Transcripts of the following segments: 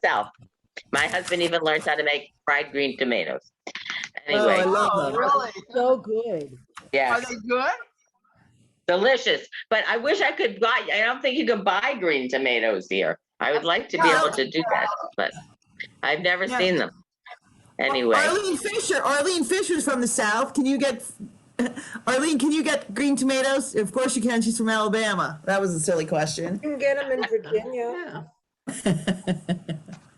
South. My husband even learned how to make fried green tomatoes. Anyway. Oh, I love them. Really? So good. Yeah. Are they good? Delicious. But I wish I could buy, I don't think you can buy green tomatoes here. I would like to be able to do that, but I've never seen them. Anyway. Arlene Fisher's from the South. Can you get, Arlene, can you get green tomatoes? Of course you can. She's from Alabama. That was a silly question. You can get them in Virginia.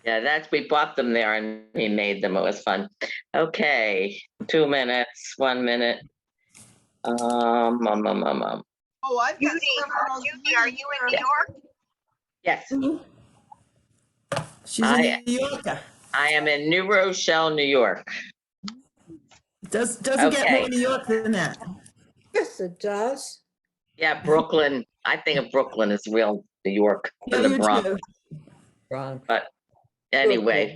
Yeah, we bought them there and he made them. It was fun. Okay, 2 minutes, 1 minute. Oh, I've got Judi, are you in New York? Yes. She's in New York. I am in New Rochelle, New York. Doesn't get more New York than that. Yes, it does. Yeah, Brooklyn. I think of Brooklyn as real New York. Yeah, The you Bronx. too. But anyway,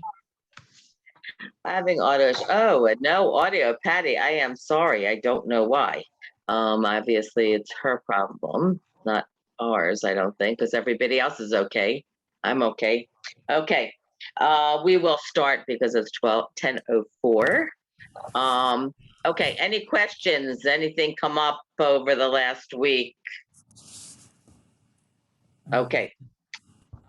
having audio. Oh, no audio, Patty. I am sorry. I don't know why. Obviously, it's her problem, not ours. I don't think, because everybody else is okay. I'm okay. Okay. We will start because it's 10:04. Okay. Any questions? Anything come up over the last week? Okay.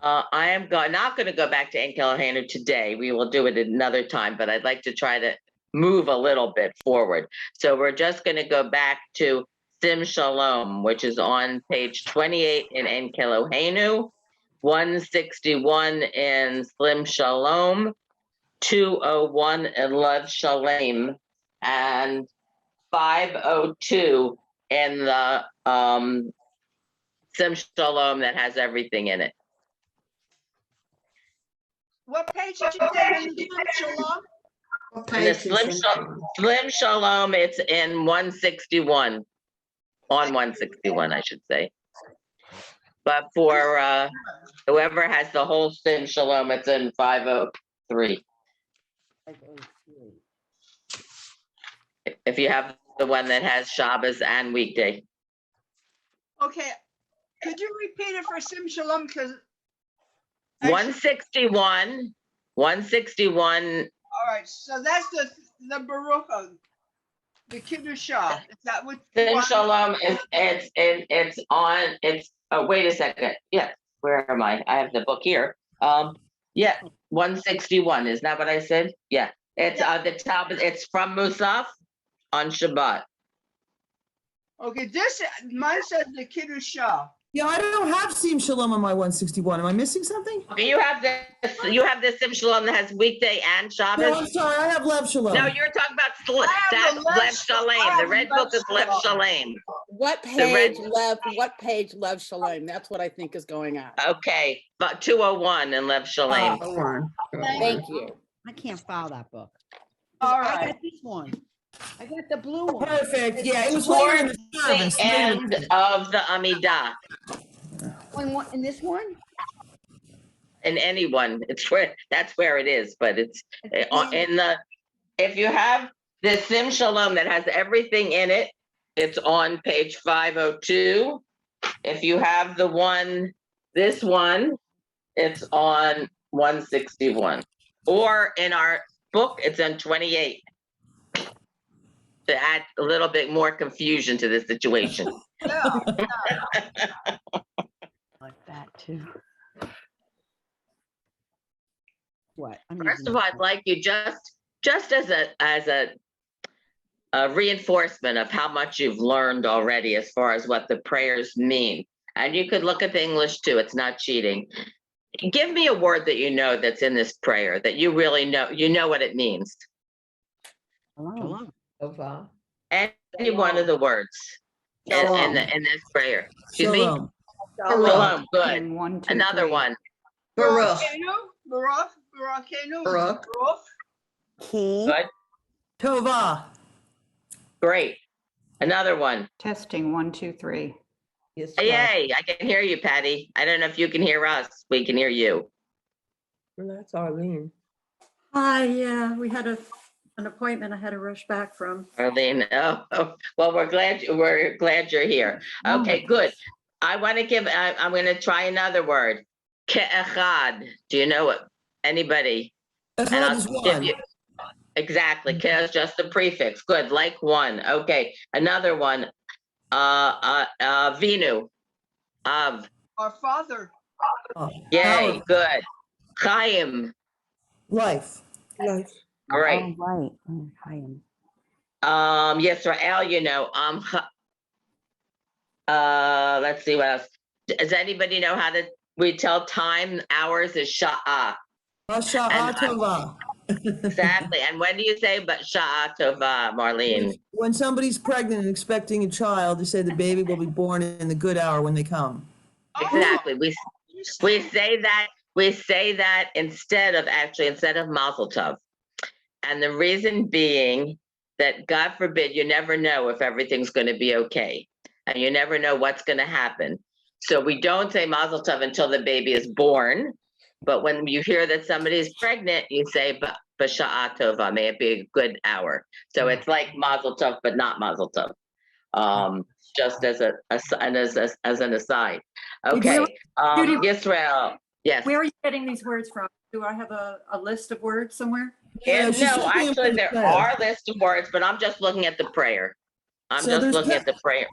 I am not going to go back to Enkelhanu today. We will do it another time, but I'd like to try to move a little bit forward. So we're just going to go back to Sim Shalom, which is on page 28 in Enkelhanu, 161 in Slim Shalom, 201 in Love Shalem, and 502 in the Sim Shalom that has everything in it. What page did you say in the Shalom? In the Slim Shalom, it's in 161. On 161, I should say. But for whoever has the whole Sim Shalom, it's in 503. If you have the one that has Shabbos and weekday. Okay, could you repeat it for Sim Shalom? Because 161. All right, so that's the Baruch, the Kiddusha. Is that what? Sim Shalom is it's on. Oh, wait a second. Yeah, where am I? I have the book here. Yeah, 161. Is that what I said? Yeah, it's the top. It's from Musaf on Shabbat. Okay, mine says the Kiddusha. Yeah, I don't have Sim Shalom on my 161. Am I missing something? Okay, you have the Sim Shalom that has weekday and Shabbos. No, I'm sorry. I have Lev Shalom. No, you're talking about that's Lev Shalem. The red book is Lev Shalem. What page, Lev Shalom? That's what I think is going on. Okay, but 201 in Lev Shalem. Thank you. I can't file that book. All I right. got this one. I got the blue one. Perfect. Yeah, it was later in the service. The end of the Amidah. In this one? In any one, that's where it is. But it's in the. If you have the Sim Shalom that has everything in it, it's on page 502. If you have this one, it's on 161. Or in our book, it's on 28. To add a little bit more confusion to the situation. Yeah. Like that too. What? First of all, I'd like you just as a reinforcement of how much you've learned already as far as what the prayers mean. And you could look at the English too, it's not cheating. Give me a word that you know that's in this prayer that you really know, you know what it means. Shalom. Any one of the words in this prayer. Excuse me? Shalom. Good. Another one. Baruch. Baruch. Good. Tova. Great. Another one. Testing 1, 2, 3. Yay, I can hear you, Patty. I don't know if you can hear us. We can hear you. And that's Arlene. Hi, yeah, we had an appointment I had to rush back from. Arlene, oh, well, we're glad you're here. Okay, good. I want to I'm going to try another word. Ke'echad. Do you know Anybody? And Echad I'll is give one. you, exactly, Kedem, just the prefix. Good, like one. Okay, another one. Vinu, Av. Our Father. Oh, Yay, our good. Chaim, life. Life. great. Oh, right. Oh, I am. Yisrael, let's see what else. Does anybody know how to, we tell time, hours is sha'ah. Hasha'ah tova. Exactly. And when do you say but sha'ah tova, Marlene? When somebody's pregnant and expecting a child, they say the baby will be born in the good hour when they come. Exactly. We say that instead of mazel tov. And the reason being that God forbid, you never know if everything's going to be okay. And you never know what's going to happen. So we don't say mazel tov until the baby is born. But when you hear that somebody is pregnant, you say b'sha'a tova, may it be a good hour. So it's like mazel tov, but not mazel tov. Just as an aside. Okay. Judi, Yisrael. Yes. where are you getting these words from? Do I have a list of words somewhere? Yeah, she's No, just being actually, there fair. are lists of words, but I'm just looking at the prayer. I'm So just there's looking at the prayer.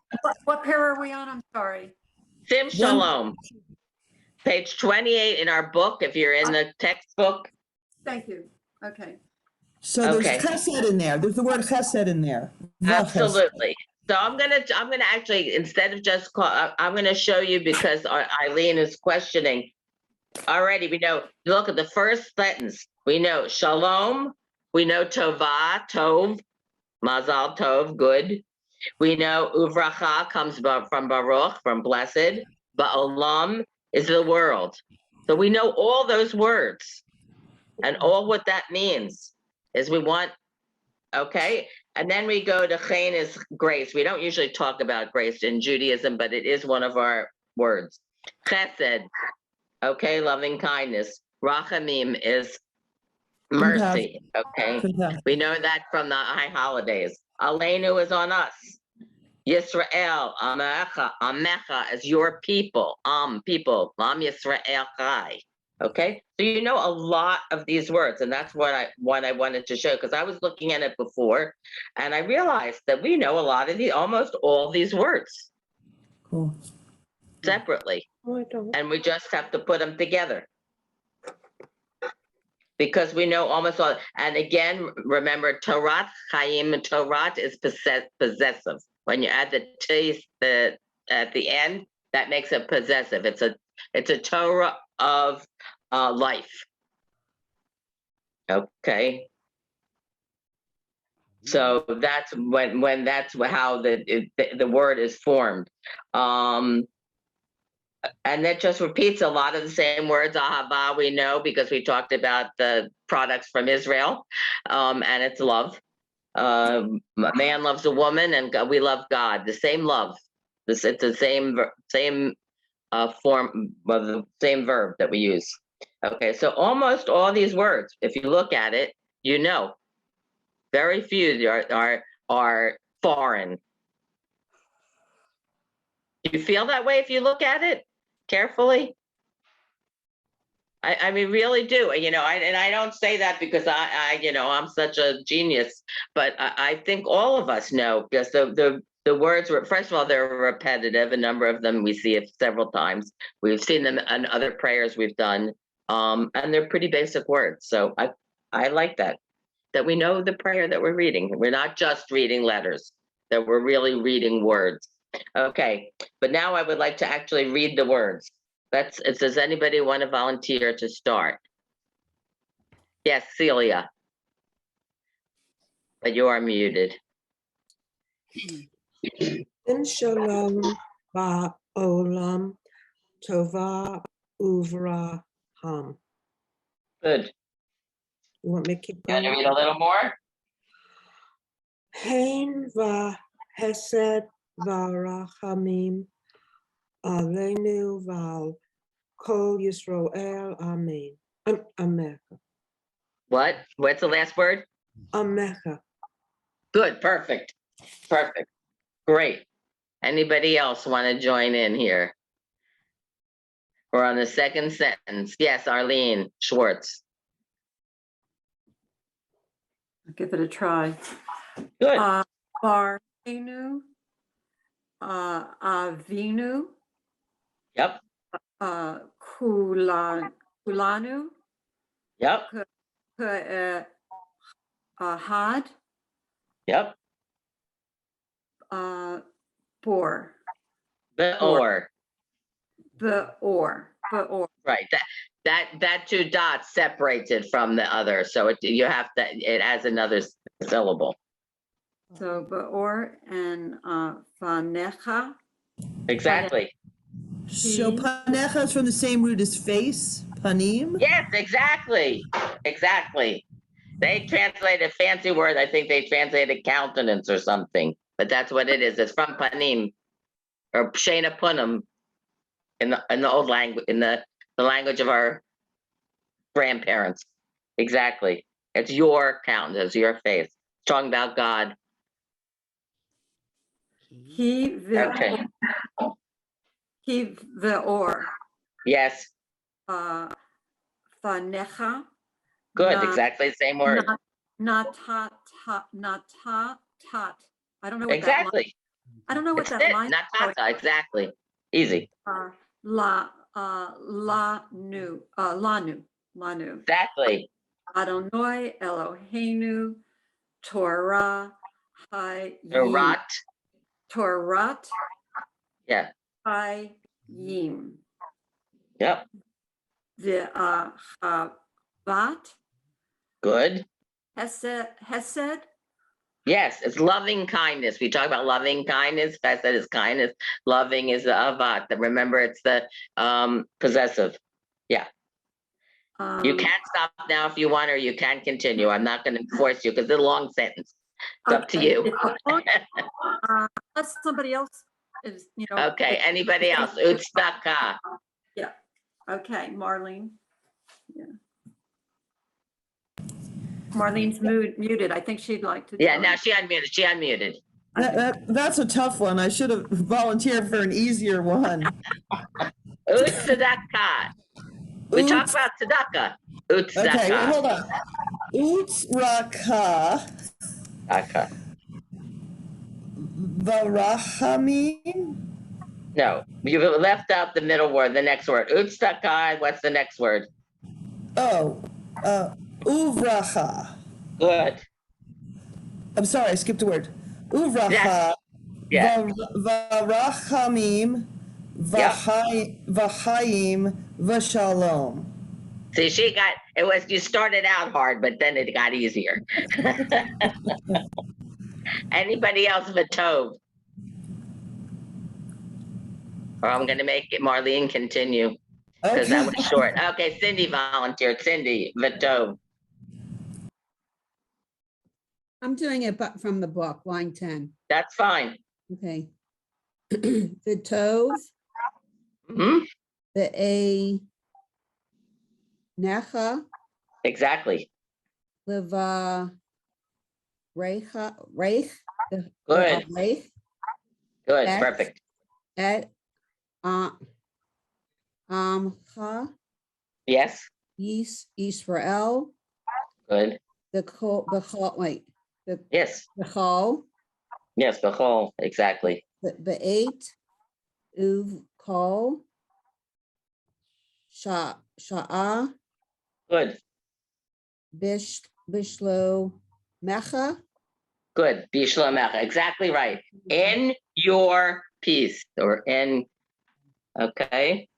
What pair are we on? I'm sorry. Sim Shalom, page 28 in our book, if you're in the textbook. Thank you. Okay. So there's Okay. chesed in there. There's the word chesed in there. Absolutely. So I'm gonna actually, instead of just I'm gonna show you because Eileen is questioning. Already, we know, look at the first sentence. We know Shalom, we know Tova, Tov, Mazal Tov, good. We know Uvracha comes from Baruch, from blessed. Ba'olam is the world. So we know all those words. And all what that means is we want, okay? And then we go to Chen is grace. We don't usually talk about grace in Judaism, but it is one of our words. Chesed, okay, loving kindness. Rachamim is mercy, okay? We know that from the high holidays. Aleinu is on us. Yisrael, Amecha is your people, people, Yisrael Chai. Okay, so you know a lot of these words, and that's what I wanted to show, because I was looking at it before, and I realized that we know a lot of almost all these words. Cool. Separately, Oh, and we just have to put them together. Because we know almost all, and again, remember, Torah, Chaim, Torah is possessive. When you add the t at the end, that makes it possessive. It's a Torah of life. Okay. So that's when that's how the word is formed. And that just repeats a lot of the same words. Ahava, we know because we talked about the products from Israel, and it's love. A man loves a woman, and we love God. The same love. It's the same form of the same verb that we use. Okay, so almost all these words, if you look at it, you know, very few are foreign. Do you feel that way if you look at it carefully? I mean, really do. And I don't say that because I'm such a genius, but I think all of us know, because the words were, first of all, they're repetitive. A number of them, we see it several times. We've seen them in other prayers we've done, and they're pretty basic words. So I like that we know the prayer that we're reading. We're not just reading letters, that we're really reading words. Okay, but now I would like to actually read the words. Does anybody want to volunteer to start? Yes, Celia. But you are muted. In Shalom Ba'olam Tova Uvraham. Good. You want me to keep You want to going? read a little more? Hein va Hesed Varachamim Aleinu Val Kol Yisrael Amen. Amecha. What? What's the last word? Amecha. Good. Perfect. Perfect. Great. Anybody else want to join in here? We're on the second sentence. Yes, Arlene Schwartz. I'll give it a try. Good. Barenu, Avinu, Yep. Kulanu, Yep. Had, Yep. Bor, Beor. Beor. Right. That two dots separates it from the other. So you have to, it has another syllable. So Beor and Fanecha. Exactly. So He- panecha is from the same root as face, panim? Yes, exactly. Exactly. They translate a fancy word. I think they translated countenance or something, but that's what it is. It's from panim or pshena punim in the old language, in the language of our grandparents. Exactly. It's your countenance, your face. Talking about God. He Okay. Veor. Yes. Fanecha. Good. Na- Exactly the same word. Natat. I don't know what Exactly. I don't know what It's that it. line. Natata. Exactly. Easy. Lanu. Exactly. Adonai Eloheinu Torah Hayim. Rot. Torat Yeah. Hayim. Yep. Ve'ahavat Good. Hesed. Yes, it's loving kindness. We talk about loving kindness. Chesed is kindness. Loving is the avat. Remember, it's the possessive. You can stop now if you want, or you can continue. I'm not going to force you because it's a long sentence. It's up to you. Unless somebody else is, Okay. Anybody else? Utstaka. Yeah. Okay, Marlene. Yeah. Marlene's muted. I think she'd like to. Yeah. join. Now she unmuted. She unmuted. That's a tough one. I should have volunteered for an easier one. Utsadaka. We talked about tzedakah. Utzdaka. Okay, wait, hold on. Utsraka Okay. varachamim. No, you left out the middle word, the next word. Utzdaka. What's the next word? Oh, uvracha. Good. I'm sorry, I skipped a word. Uvracha. Yeah. Varachamim. Vahayim. Vashalom. See, you started out hard, but then it got easier. Anybody else Vatov? Or I'm going to make it Marlene continue because that was short. Okay, Cindy volunteered. Cindy, Vatov. I'm doing it but from the book, line 10. That's fine. Okay. The Tove, Hmm. the A Necha, Exactly. Leva Reich, Good. Reich, Good. At- Perfect. Et Amcha, Yes. Israel, Good. the Yes. Chol, Yes. The whole. Exactly. the 8 Uv Kol, Sha'a, Good. Bishlo Mecha, Good. Bishlomecha. Exactly right. In your peace, or in, okay,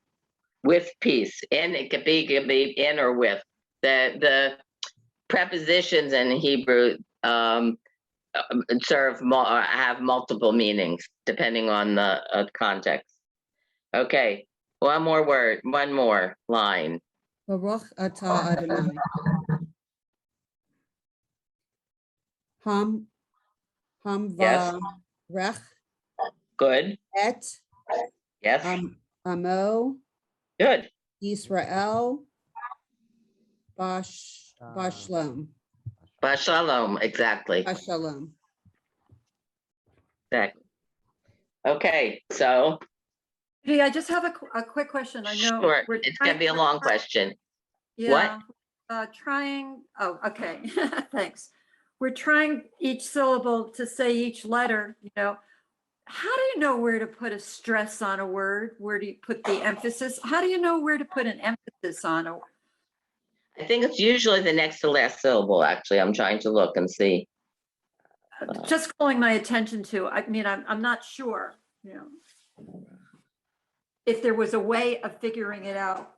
with peace. In, it could be in or with. The prepositions in Hebrew have multiple meanings depending on the context. Okay. One more line. Baruch Atah Adonai. Ham Yes. Varech Good. Et Yes. Amo Good. Israel Bashlom. Shalom. Exactly. Bashalom. Exactly. Okay. So Hey, I just have a quick question. I know. sure, we're it's going to be a trying- long question. Yeah. Trying. Oh, okay. Thanks. we're trying each syllable to say each letter, you know. How do you know where to put a stress on a word? Where do you put the emphasis? How do you know where to put an emphasis on a? I think it's usually the next to last syllable, actually. I'm trying to look and see. Just calling my attention to, I mean, I'm not sure, you know, if there was a way of figuring it out.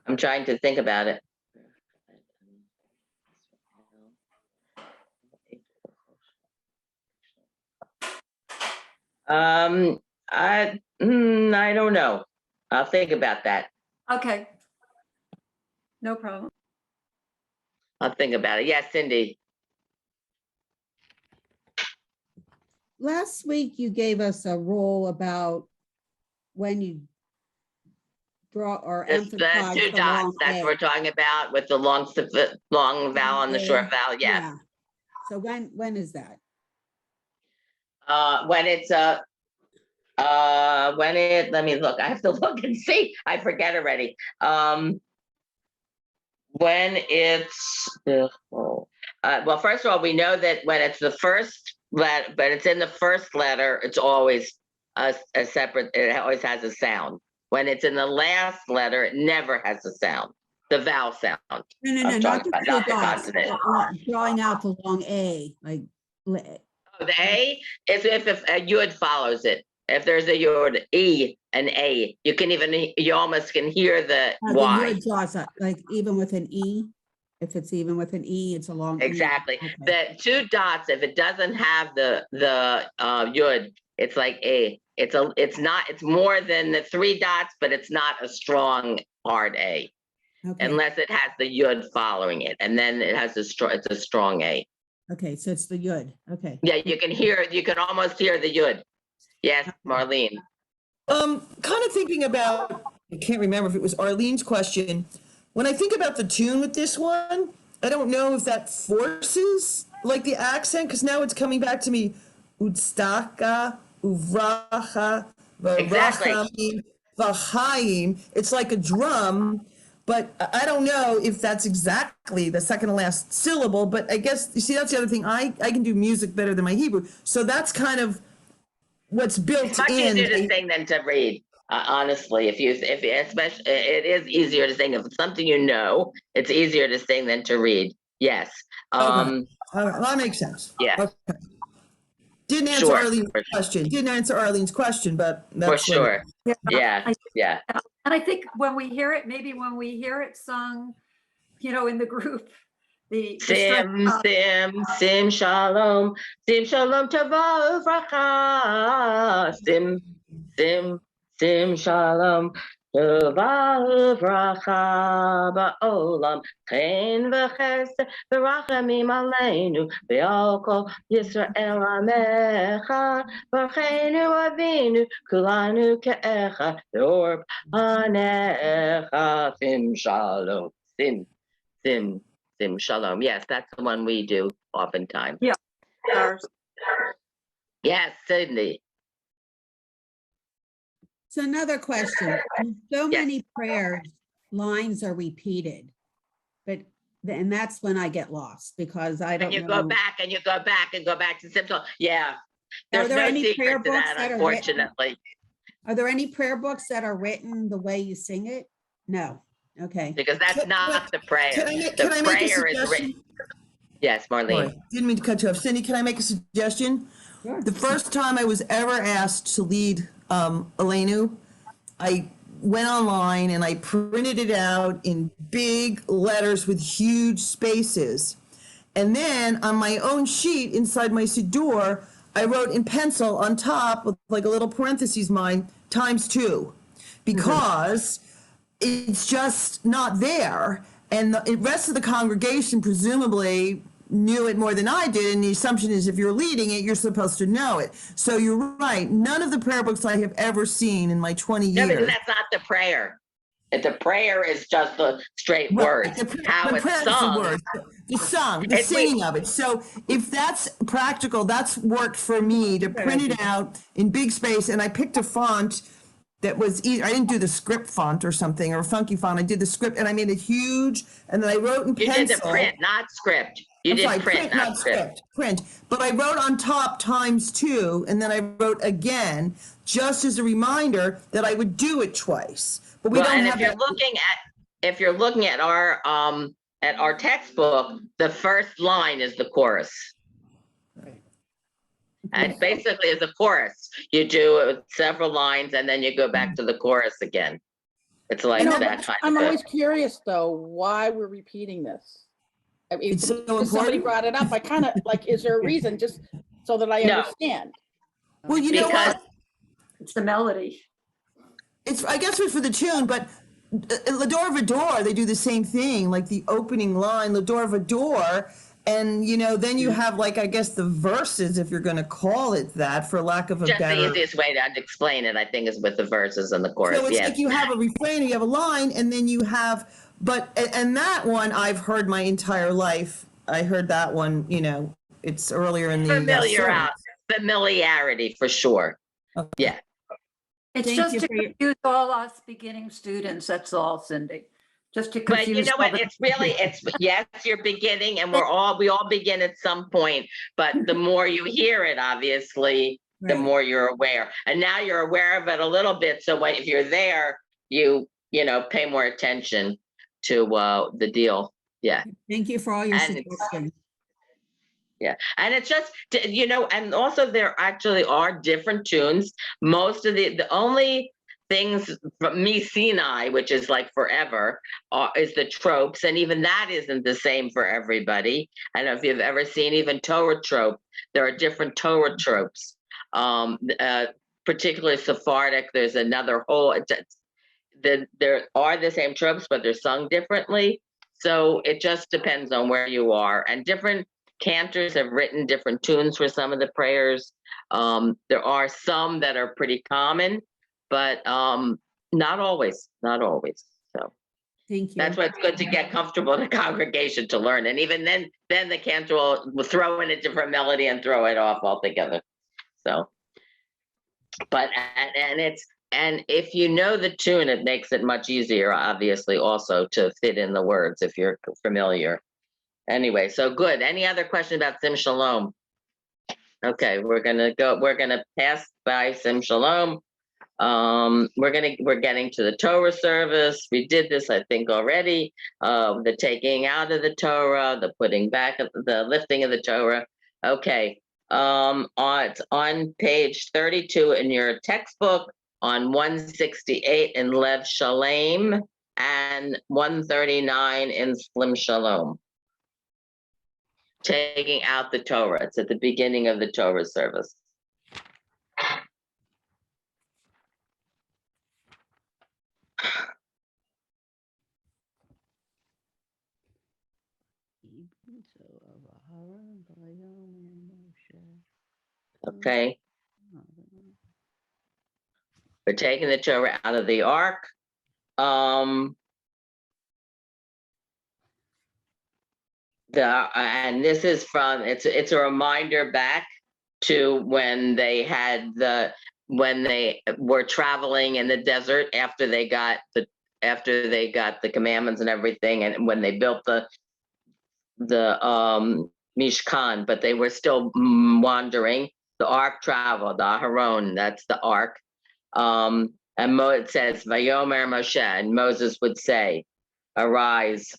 I'm trying to think about it. I don't know. I'll think about that. Okay. No problem. I'll think about it. Yes, Cindy. Last week you gave us a rule about when you draw or It's the emphasize two the dots. long That's A. what we're talking about with the long vowel and the short vowel. Yes. Yeah. So when is that? Let me look. I have to look and see. I forget already. When it's well, first of all, we know that when it's the first letter, but it's in the first letter, it's always a separate. It always has a sound. When it's in the last letter, it never has a sound. The vowel sound. No, I'm not talking the about, two not the dots. consonant. Drawing out the long A, like. Oh, the A is if a yud follows it. If there's a yud, E, and A, you almost can hear the The Y. word draws up, like even with an E. If it's even with an E, it's a long E. Exactly. Okay. The two dots, if it doesn't have the yud, it's like A. It's more than the three dots, but it's not a strong hard A. Okay. Unless it has the yud following it, and then it's a strong A. Okay, so it's the yud. Okay. Yeah, you can almost hear the yud. Yes, Marlene. Kind of thinking about, I can't remember if it was Arlene's question. When I think about the tune with this one, I don't know if that forces like the accent, because now it's coming back to me. Udstaka, uvracha, Exactly. varachamim, vahayim. It's like a drum, but I don't know if that's exactly the second to last syllable. But I guess, you see, that's the other thing. I can do music better than my Hebrew. So that's kind of what's built It's much in. easier to sing than to read. Honestly, especially, it is easier to sing if it's something you know. It's easier to sing than to read. Yes. Okay. All right, well, that makes sense. Yeah. Okay. Didn't answer Sure. Arlene's question. Didn't answer Arlene's question, but For that's what- sure. Yeah. Yeah. And I think when we hear it, maybe when we hear it sung, you know, in the group, the Sim, sim, shalom tova uvracha. Sim, shalom tova uvracha ba'olam. Chen v'chesed v'rachamim aleinu v'al kol Yisrael amecha. V'cheinu avinu kulanu ke'echa v'or panecha. Sim, shalom. Sim shalom. Yes, that's the one we do oftentimes. Yeah. Ours. Yes, Cindy. So another question. In so Yes. many prayers, lines are repeated, and that's when I get lost because I don't And you know. go back and you go back and go back to simple. Yeah. Are There's there no any prayer secret to books that, that are written? unfortunately. Are there any prayer books that are written the way you sing it? No. Okay. Because that's not the prayer. Can I make The a prayer is suggestion? written. Yes, Marlene. Sorry, didn't mean to cut you off. Cindy, can I make a suggestion? Sure. The first time I was ever asked to lead Elenu, I went online and I printed it out in big letters with huge spaces. And then on my own sheet inside my Siddur, I wrote in pencil on top with like a little parentheses mine, ×2, because it's just not there. And the rest of the congregation presumably knew it more than I did. And the assumption is if you're leading it, you're supposed to know it. So you're right. None of the prayer books I have ever seen in my 20 No, because years. that's not the prayer. The prayer is just the straight Right, words. How the it's prayer is the sung. words, the song, the It's singing of it. So if that's practical, that's worked for me to print it out in big space. And I picked a font that was easy. I didn't do the script font or something, or a funky font. I did the script, and I made it huge, and then I wrote in You pencil. did the print, not script. You I'm did sorry, print, not script. print. But I wrote on top *2, and then I wrote again, just as a reminder that I would do it twice. But we Well, don't and have if you're that. looking at our textbook, the first line is the chorus. And basically it's a chorus. You do it with several lines and then you go back to the chorus again. It's like I know, that but kind I'm of always curious though, why we're repeating this. I mean, It's so because somebody important. brought it up, I kind of like, is there a reason, just so that I No. understand? Well, you know Because- what? It's the melody. I guess it's for the tune, but L'Adore Vador, they do the same thing, like the opening line, L'Adore Vador, and then you have like, I guess the verses, if you're going to call it that, for lack of a Just better. the easiest way to explain it, I think, is with the verses and the chorus. So it's Yes. like you have a refrain, you have a line, and then you have, and that one I've heard my entire life. I heard that one, it's earlier in the service. Familiarity for sure. Okay. Yeah. It's Thank just you to for your- confuse all us beginning students, that's all, Cindy. Just to But confuse. you know all what? the- Yes, you're beginning, and we all begin at some point. But the more you hear it, obviously, the Right. more you're aware. And now you're aware of it a little bit. So if you're there, you pay more attention to the deal. Yeah. Thank you for all your And it's- suggestions. Yeah, and it's just, and also there actually are different tunes. Most of the only things from me Sinai, which is like forever, is the tropes, and even that isn't the same for everybody. I don't know if you've ever seen even Torah trope. There are different Torah tropes, particularly Sephardic. There's another whole. There are the same tropes, but they're sung differently. So it just depends on where you are, and different cantors have written different tunes for some of the prayers. There are some that are pretty common, but not always. So Thank you. that's why it's good to get comfortable in a congregation to learn. And even then the cantor will throw in a different melody and throw it off altogether. So, but and if you know the tune, it makes it much easier, obviously, also to fit in the words if you're familiar. Anyway, so good. Any other question about Sim Shalom? Okay, we're gonna pass by Sim Shalom. We're getting to the Torah service. We did this, I think, already. The taking out of the Torah, the putting back of the lifting of the Torah. Okay. It's on page 32 in your textbook, on 168 in Lev Shalem, and 139 in Slim Shalom. Taking out the Torah. It's at the beginning of the Torah service. Okay. We're taking the Torah out of the ark. And this is from, it's a reminder back to when they were traveling in the desert after they got the commandments and everything, and when they built the Mishkan, but they were still wandering. The ark traveled, the Aharon, that's the ark. And it says, Vayomer Moshe, and Moses would say, arise,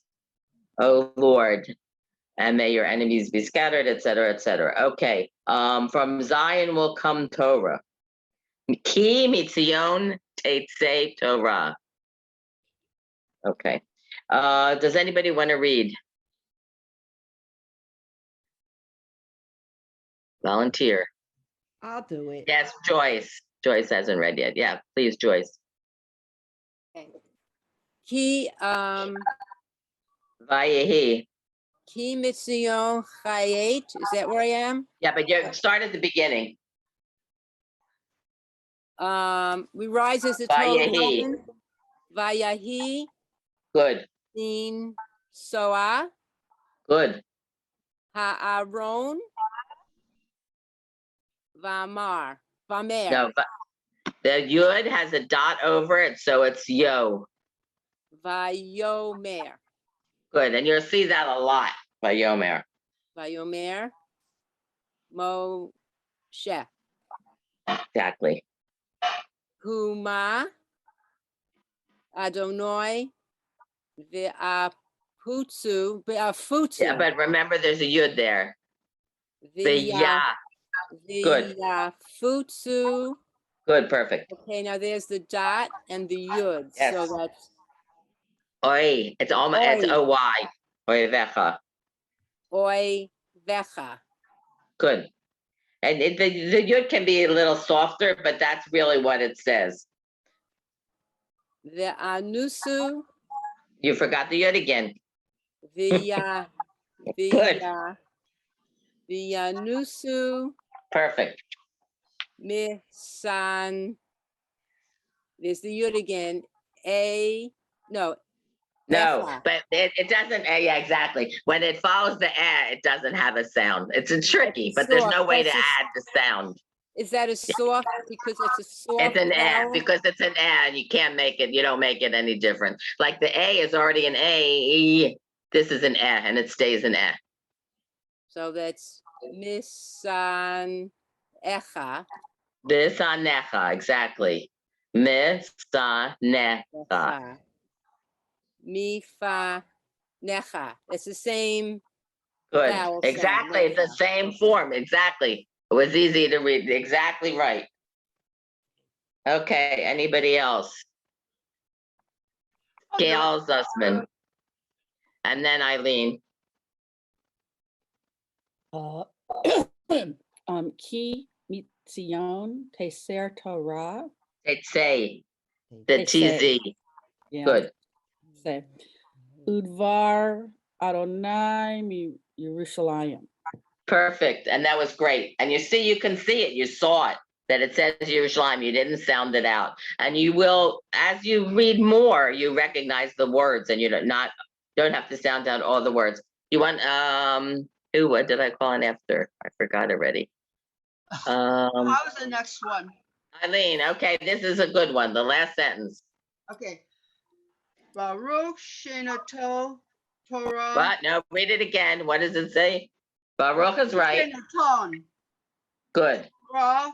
O Lord, and may your enemies be scattered, etc., etc. Okay, from Zion will come Torah. Ki mitzion teitzei Torah. Okay. Does anybody want to read? Volunteer. I'll do it. Yes, Joyce. Joyce hasn't read yet. Yeah, please, Joyce. Ki Vayehi. Ki Mitzion Chayet. Is that where I am? Yeah, but you start at the beginning. We rise as the total Vayehi. heaven. Vayahi Good. Sin Soa Good. Ha'aron Vamar. Vamer. No, The yud has a dot over it, so it's yo. Vayomer. Good, and you'll see that a lot by Yomer. Vayomer. Moshe. Exactly. Huma. Adonai. Ve'aputsu. Ve'afutu. Yeah, but remember there's a yud there. The ya. Good. Ve'afutsu. Good, perfect. Okay, now there's the dot and the yud. Yes. So that's Oi, it's almost, it's Oi. O-Y. Oi vecha. oi vecha. Good. And the yud can be a little softer, but that's really what it says. Ve'anusu. You forgot the yud again. Good. Ve'anusu. Perfect. Misan. There's the yud again. No. No, Echa. but it doesn't, yeah, exactly. When it follows the it doesn't have a sound. It's tricky, but there's no way to add the sound. Is that a soft, because it's a soft It's an vowel? because it's an and you can't make it, you don't make it any different. Like the A is already an A, this is an and it stays an So that's misan echa. This on necha, exactly. Misanecha. Echa. Mifa necha. It's the same Good. vowel sound, Exactly. It's the necha. same form. Exactly. It was easy to read. Exactly right. Okay. Anybody else? Gail Zussman. And then Eileen. Ki mitzion teser Torah. It's say the They say. TZ. Yeah. Good. Say. Udvar Adonai mi Yerushalayim. Perfect. And that was great. And you see, you can see it. You saw it, that it says Yerushalayim. You didn't sound it out. And you will, as you read more, you recognize the words and you don't have to sound out all the words. You want, what did I call in after? I forgot already. How's the next one? Eileen, okay, this is a good one. The last sentence. Okay. Baruch Shenato Torah. But no, read it again. What does it say? Baruch is right. Shenaton. Good. Torah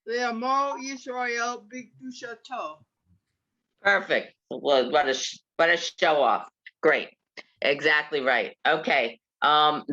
Le'amo Yisrael B'Kedushato. Perfect. Well, what a show off. Great. Exactly right. Okay. Now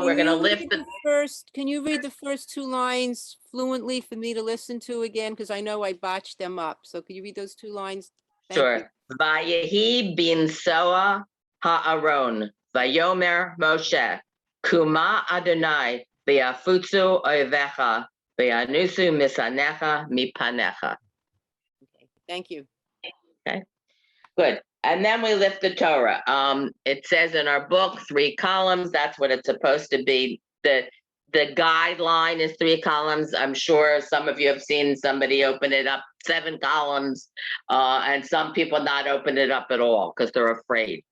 we're gonna lift the first. Can you read the first two lines fluently for me to listen to again? Because I know I botched them up. So could you read those two lines? Thank you. sure. Vayehi bin Soa ha'aron vayomer Moshe kuma Adonai v'yafutzu oivecha v'yanusu misanecha mipanecha. Okay, thank you. Okay, good. And then we lift the Torah. It says in our book, 3 columns. That's what it's supposed to be. The guideline is 3 columns. I'm sure some of you have seen somebody open it up 7 columns, and some people not open it up at all because they're afraid.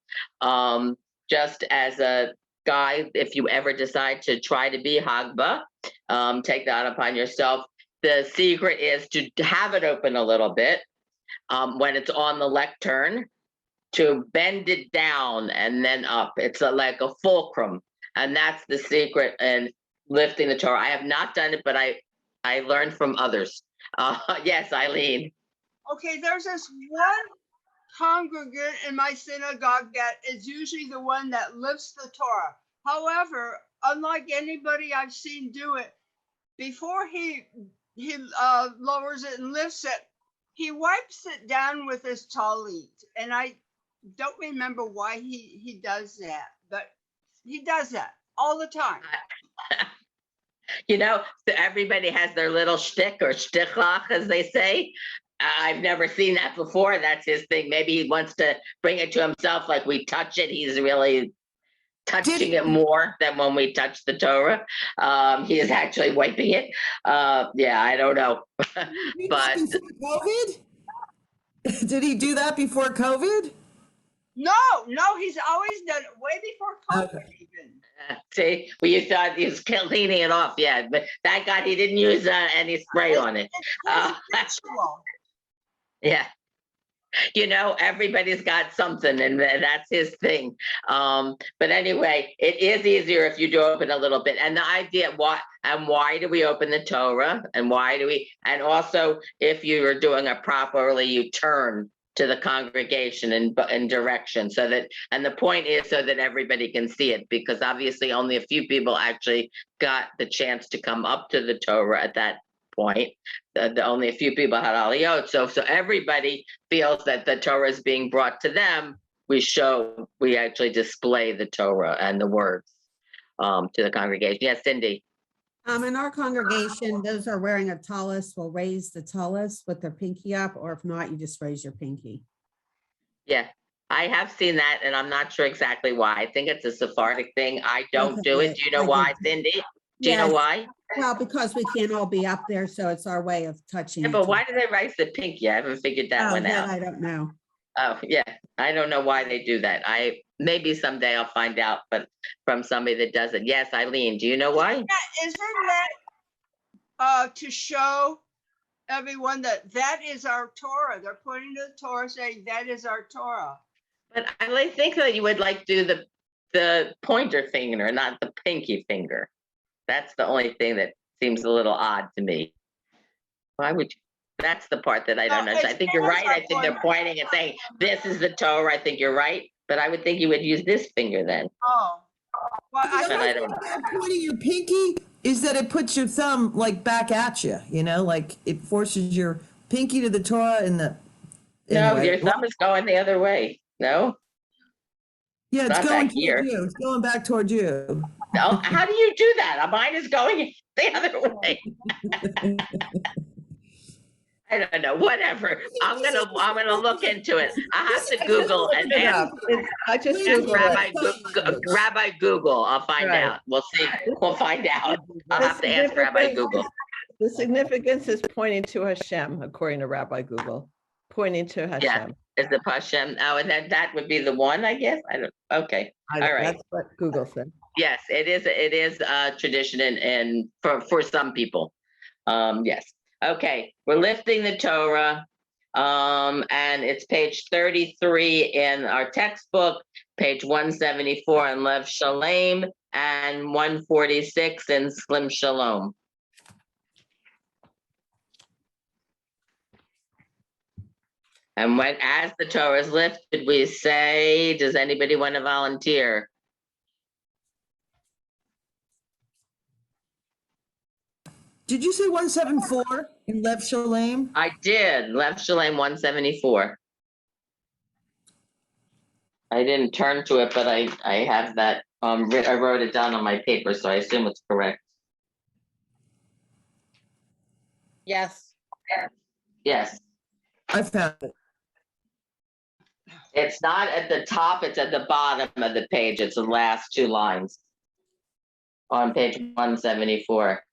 Just as a guide, if you ever decide to try to be Hagba, take that upon yourself. The secret is to have it open a little bit when it's on the lectern, to bend it down and then up. It's like a fulcrum. And that's the secret in lifting the Torah. I have not done it, but I learned from others. Yes, Eileen. Okay, there's this one congregant in my synagogue that is usually the one that lifts the Torah. However, unlike anybody I've seen do it, before he lowers it and lifts it, he wipes it down with his talit. And I don't remember why he does that, but he does that all the time. You know, everybody has their little shtick or shtichlach, as they say. I've never seen that before. That's his thing. Maybe he wants to bring it to himself, like we touch it. He's really touching it more than when we touch the Torah. He is actually wiping it. Yeah, I don't know. But COVID? Did he do that before COVID? No, he's always done it way before COVID even. See, well, you thought he was cleaning it off, yeah, but thank God he didn't use any spray on it. It's ritual. Yeah. You know, everybody's got something, and that's his thing. But anyway, it is easier if you do open a little bit. And the idea, why do we open the Torah? And and also, if you are doing it properly, you turn to the congregation in direction, so that, and the point is so that everybody can see it, because obviously only a few people actually got the chance to come up to the Torah at that point. Only a few people had Aliyah, so everybody feels that the Torah is being brought to them. We actually display the Torah and the words to the congregation. Yes, Cindy. In our congregation, those are wearing a tallis will raise the tallis with their pinky up, or if not, you just raise your pinky. Yeah, I have seen that, and I'm not sure exactly why. I think it's a Sephardic thing. I don't do it. Do you know why, Cindy? Do you know why? Well, because we can't all be up there, so it's our way of touching. Yeah, but why do they raise the pinky? I haven't figured that one out. I don't know. Oh, yeah, I don't know why they do that. Maybe someday I'll find out, but from somebody that does it. Yes, Eileen, do you know why? Isn't that to show everyone that is our Torah? They're pointing to the Torah saying that is our Torah. But I think that you would like do the pointer finger, not the pinky finger. That's the only thing that seems a little odd to me. Why would you? That's the part that I don't understand. I think you're right. I think they're pointing and saying, this is the Torah. I think you're right. But I would think you would use this finger then. Oh. Well, I don't know. Pointing your pinky is that it puts your thumb like back at you, like it forces your pinky to the Torah and the. No, anyway. your thumb is going the other way. No? Yeah, it's Not going back here. toward you. It's going back toward you. No, how do you do that? Mine is going the other way. I don't know. Whatever. I'm gonna look into it. I have to Google and ask. I just Ask Googled it. Rabbi Google. I'll find Right. out. We'll see. We'll find out. I'll have to ask Rabbi Google. The significance is pointing to Hashem, according to Rabbi Google. Pointing to Hashem. Yeah. Is the Hashem? Oh, and that would be the one, I guess. I don't. Okay. All right. That's what Google said. Yes, it is. It is a tradition, and for some people. Yes. Okay. We're lifting the Torah, and it's page 33 in our textbook, page 174 in Lev Shalom, and 146 in Slim Shalom. And as the Torah is lifted, we say, does anybody want to volunteer? Did you say 174 in Lev Shalom? I did. Lev Shalom 174. I didn't turn to it, but I have that. I wrote it down on my paper, so I assume it's correct. Yes. Yes. I found it. It's not at the top, it's at the bottom of the page. It's the last two lines on page 174.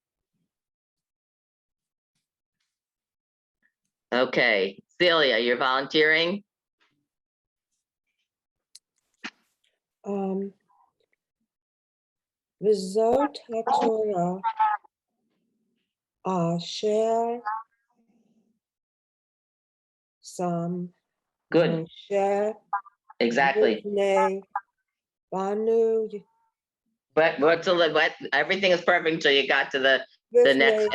Okay, Celia, you're volunteering? V'zot haTorah asher sam Good, Moshe exactly. B'nei Banu But everything is perfect until you got to the next,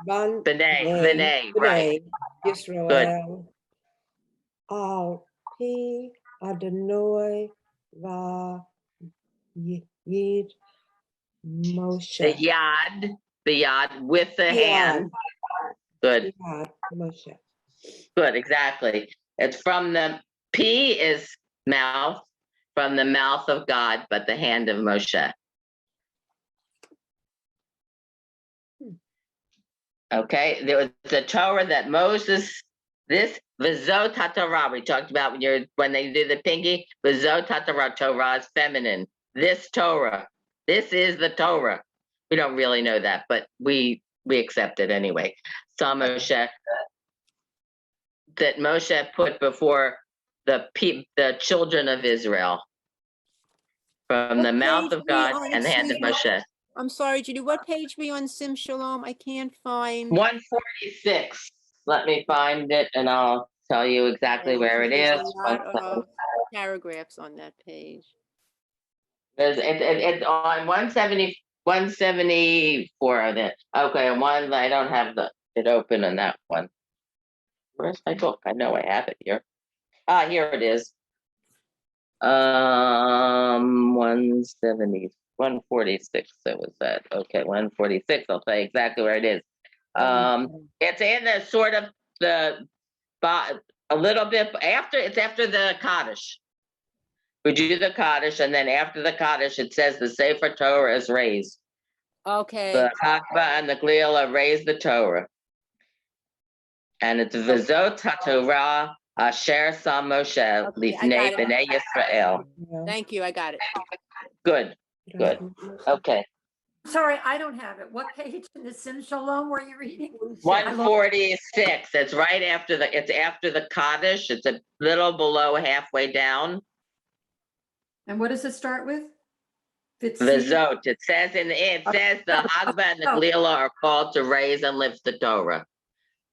B'nai, right. Yisrael al pi Adonai va yid Moshe. The yad with the hand. Good. Yad Moshe. Good, exactly. It's from the P is mouth, from the mouth of God, but the hand of Moshe. Okay, there was a Torah that Moses, this V'zot HaTorah, we talked about when they do the pinky, V'zot HaTorah, Torah is feminine. This Torah, this is the Torah. We don't really know that, but we accept it anyway. So Moshe, that Moshe put before the children of Israel. from the What mouth page of were you God on? and the hand of Excuse me. Moshe. I'm sorry, Judy, what page were you on Sim Shalom? I can't find. 146. Let me find it and I'll tell you exactly where it There's is. a lot of paragraphs on that page. It's on 174 of it. Okay, one, I don't have it open on that one. Where's my book? I know I have it here. Here it is. 170, 146. That was that. Okay, 146. I'll tell you exactly where it is. It's in the sort of a little bit after. It's after the Kaddish. We do the Kaddish, and then after the Kaddish, it says the Sefer Torah is raised. Okay. The Chakba and the Glila raise the Torah. And it's Vizot HaTorah Asher Sam Moshe Lifnei Bnei Yisrael. Thank you, I got it. Good, good. Okay. Sorry, I don't have it. What page in the Sim Shalom were you reading? 146. It's right after it's after the Kaddish. It's a little below halfway down. And what does it start with? Vizot. It says the Hagba and the Glila are called to raise and lift the Torah.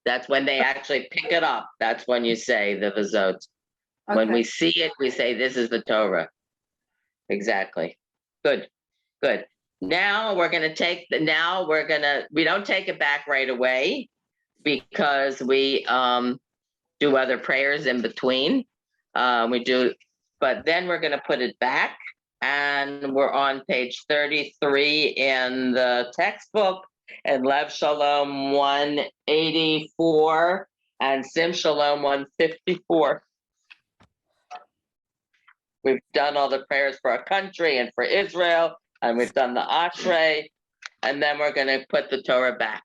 That's when they actually pick it up. That's when you say the Vizot. When we see it, we say this is the Torah. Exactly. Good, good. Now we're going to take we don't take it back right away because we do other prayers in between. But then we're going to put it back, and we're on page 33 in the textbook, and Lev Shalom 184 and Sim Shalom 154. We've done all the prayers for our country and for Israel, and we've done the Ashrei, and then we're going to put the Torah back.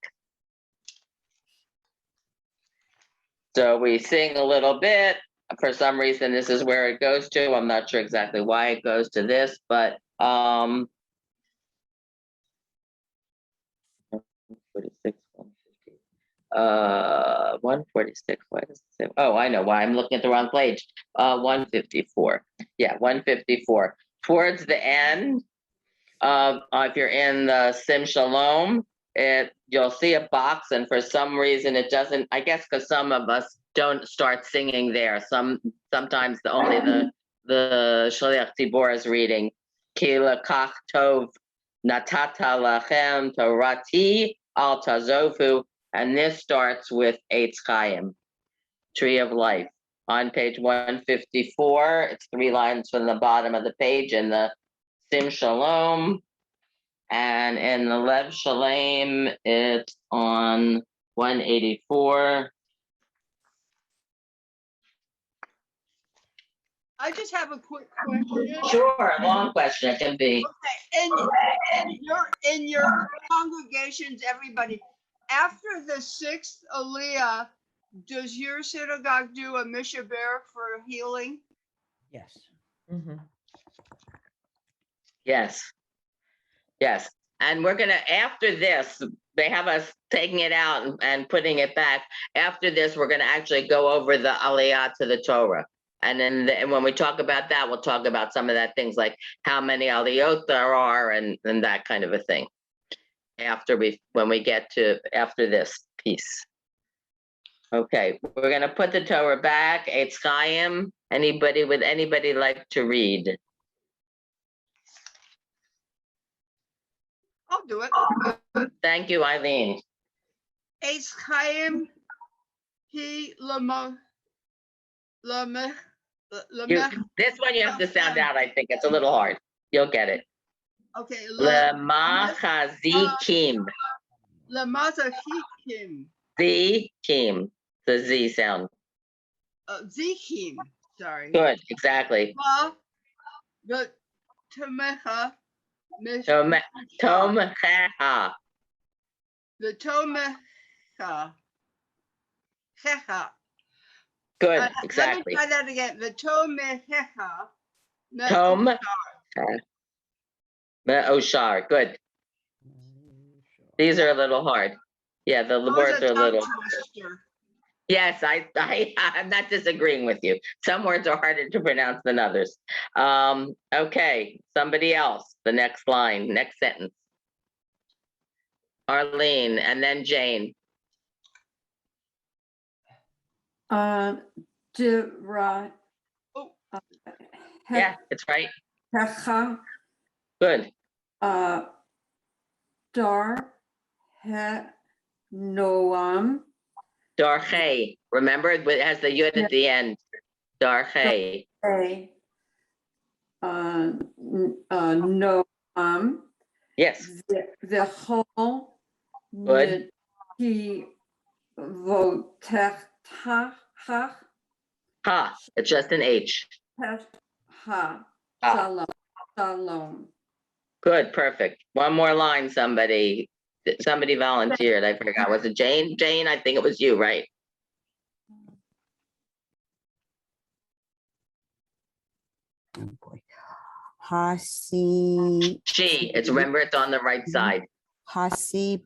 So we sing a little bit. For some reason, this is where it goes to. I'm not sure exactly why it goes to this, but 146, 146. Why does it say? Oh, I know why. I'm looking at the wrong page. 154. Yeah, 154. Towards the end, if you're in the Sim Shalom, you'll see a box, and for some reason it doesn't. I guess because some of us don't start singing there. Sometimes only the Shaliach Tzibor is reading. Ki lekach tov natata lachem torati al tazovu, and this starts with Eitz Chaim, Tree of Life, on page 154. It's 3 lines from the bottom of the page in the Sim Shalom, and in the Lev Shalom, it's on 184. I just have a quick question. Sure, a long question. It can be. Okay, in your congregations, everybody, after the 6th Aliyah, does your synagogue do a mishaber for healing? Yes. Mhm. Yes. Yes. And we're going to, after this, they have us taking it out and putting it back. After this, we're going to actually go over the Aliyah to the Torah. And then when we talk about that, we'll talk about some of that things like how many Aliyot there are and that kind of a thing. When we get to after this piece. Okay, we're going to put the Torah back. Eitz Chaim. Anybody like to read? I'll do it. Thank you, Eileen. Eitz Chaim, he lama. This one you have to sound out, I think. It's a little hard. You'll get it. Okay. Lemachazikim. Lemachazikim. Zikim. The Z sound. Zikim. Sorry. Good, exactly. The Tomecha. Tomecha. The Tomecha. Hecha. Good, exactly. Let me try that again. The Tomecha. Tom. Oshar. Good. These are a little hard. Yeah, the words are a little. Yes, I'm not disagreeing with you. Some words are harder to pronounce than others. Okay, somebody else, the next line, next sentence. Arlene, and then Jane. Dira. Oh. Yeah, it's right. Hecha. Good. Dar. He. Noam. Darche. Remember, it has the yud at the end. Darche. A. Noam. Yes, The whole. good. He. Votech. Ha, it's just an H. Ha. Ah. Shalom. Shalom. Good, perfect. One more line, somebody. Somebody volunteered. I forgot. Was it Jane? Jane, I think it was you, right? Oh boy. Hasi. She. Remember, it's on the right side. Hasi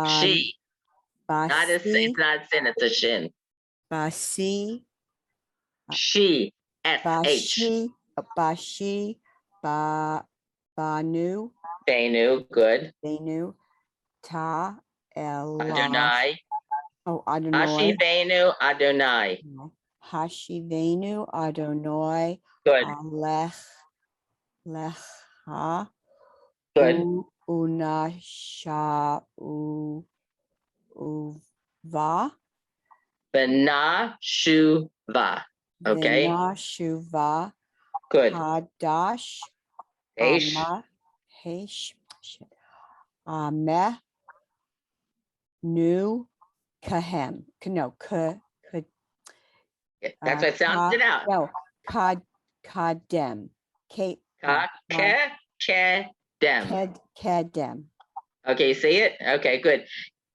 She. Not a, it's not a sin, it's a shin. Basi. She. S-H. Bashi. Banu. Benu, good. Benu. Ta. Adonai. Oh, Adonai. Hashi Benu, Adonai. Hashivenu Adonai. Good. Lecha. Good. Unasha uva. Bena Shuva. Okay. Shuva. Good. Hadash. Aish. Ameh. Nu. Kahem. No. That's what sounds it out. No. Kedem. Kedem. Okay, you see it? Okay, good.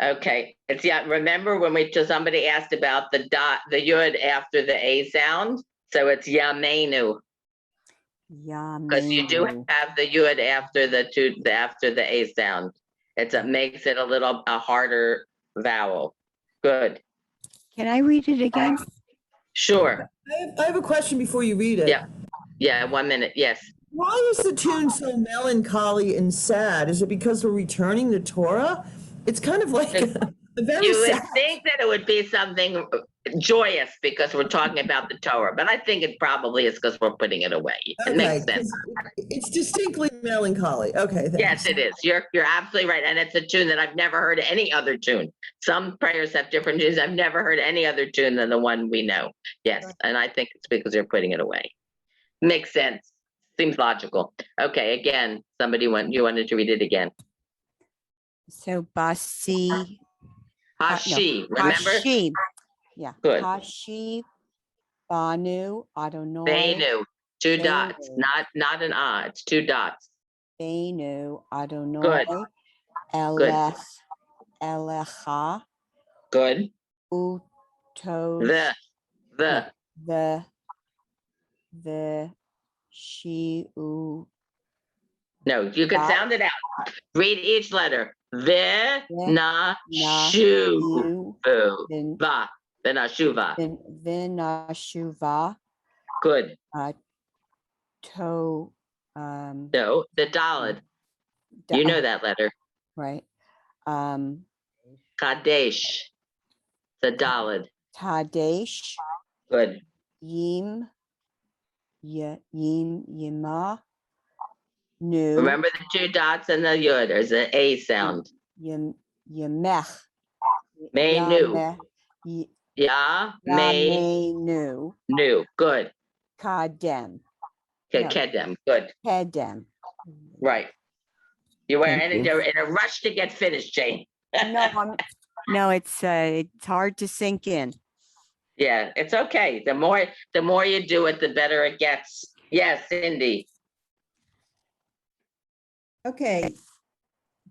Okay, it's remember when somebody asked about the yud after the A sound? So it's Yamenu. Because you do have the yud after the A sound. It makes it a harder vowel. Good. Can I read it again? Sure. I have a question before you read it. Yeah, 1 minute. Yes. Why is the tune so melancholy and sad? Is it because we're returning the Torah? It's kind of like a very You would sad. think that it would be something joyous because we're talking about the Torah, but I think it probably is because we're putting it away. It makes sense. It's distinctly melancholy. Okay. Thanks. Yes, it is. You're absolutely right. And it's a tune that I've never heard any other tune. Some prayers have different tunes. I've never heard any other tune than the one we know. Yes. And I think it's because you're putting it away. Makes sense. Seems logical. Okay. Again, you wanted to read it again. So Basi. Hashi. Remember? Hashi. Yeah. Good. Hashi. Banu. Adonai. Benu. Two Benu. dots. Not an ah. It's 2 dots. Benu. Adonai. Good. Elech. Elecha. Good. Utos. The. Shiu. No, you can sound it out. Read each letter. Ve, na, shu, va. Venashuva. Venashuva. Good. To. No, the dalid. You know that letter. Right. Kadesh. The dalid. Tadesh. Good. Yim. Yima. Nu. Remember the 2 dots and the yud. There's an A sound. Yemech. Menu. Ya, me, nu. Nu. Good. Kedem. Kedem. Good. Kedem. Right. You're in a rush to get finished, Jane. No, it's hard to sink in. Yeah, it's okay. The more you do it, the better it gets. Yes, Cindy. Okay,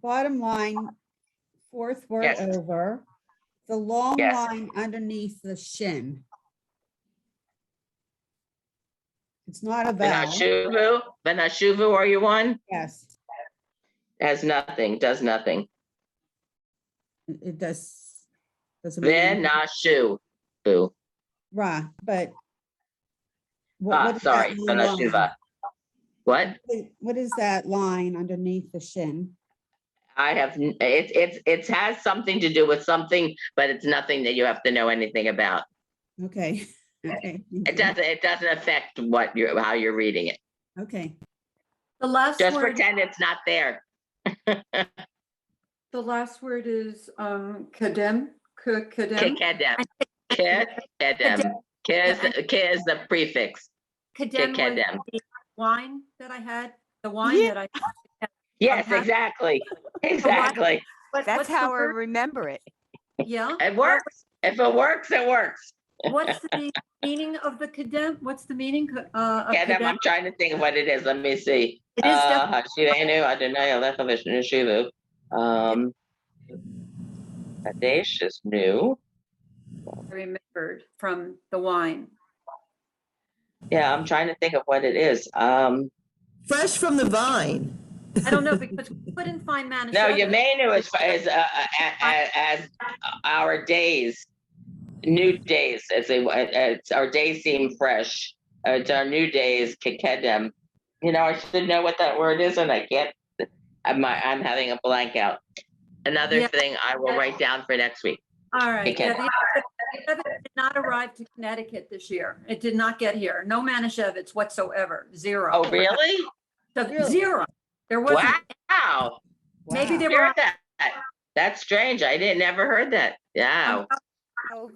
bottom line, 4th word over, the long line underneath the shin. It's not a vowel. Venashuvu, are you on? Yes. Has nothing, does nothing. It does. Venashu. Boo. Ra, but Ah, is sorry, that Bana line? Shuva. What? What is that line underneath the shin? I have, it has something to do with something, but it's nothing that you have to know anything about. Okay. Okay. It doesn't affect how you're reading it. Okay. The last Just word, pretend it's not there. the last word is Kedem. Kedem. Kedem. Kedem. Ke is the prefix. Kedem was Kedem. the wine that I had. The wine that I had. Yes, exactly. Exactly. That's what's how the I word? remember it. Yeah. It works. If it works, it works. What's the meaning of the Kedem? What's the meaning of Kedem, Kedem? I'm trying to think of what it is. Let me see. It is definitely Hashivenu Adonai Alecha Vishnu Shivu. Kadesh is new. remembered from the wine. Yeah, I'm trying to think of what it is. Fresh from the vine. I don't know because we couldn't find No, Manischewitz. Yemenu is as our days, new days, it's our days seem fresh. It's our new days, Kedem. I should know what that word is, and I can't. I'm having a blank out. Another thing I will write down for next week. All right. Kedem. Yeah, the did not arrive to Connecticut this year. It did not get here. No Manischewitz whatsoever. Zero. Oh, really? Zero. There wasn't. Wow. Maybe they Hear were. that? That's strange. I never heard that. Yeah.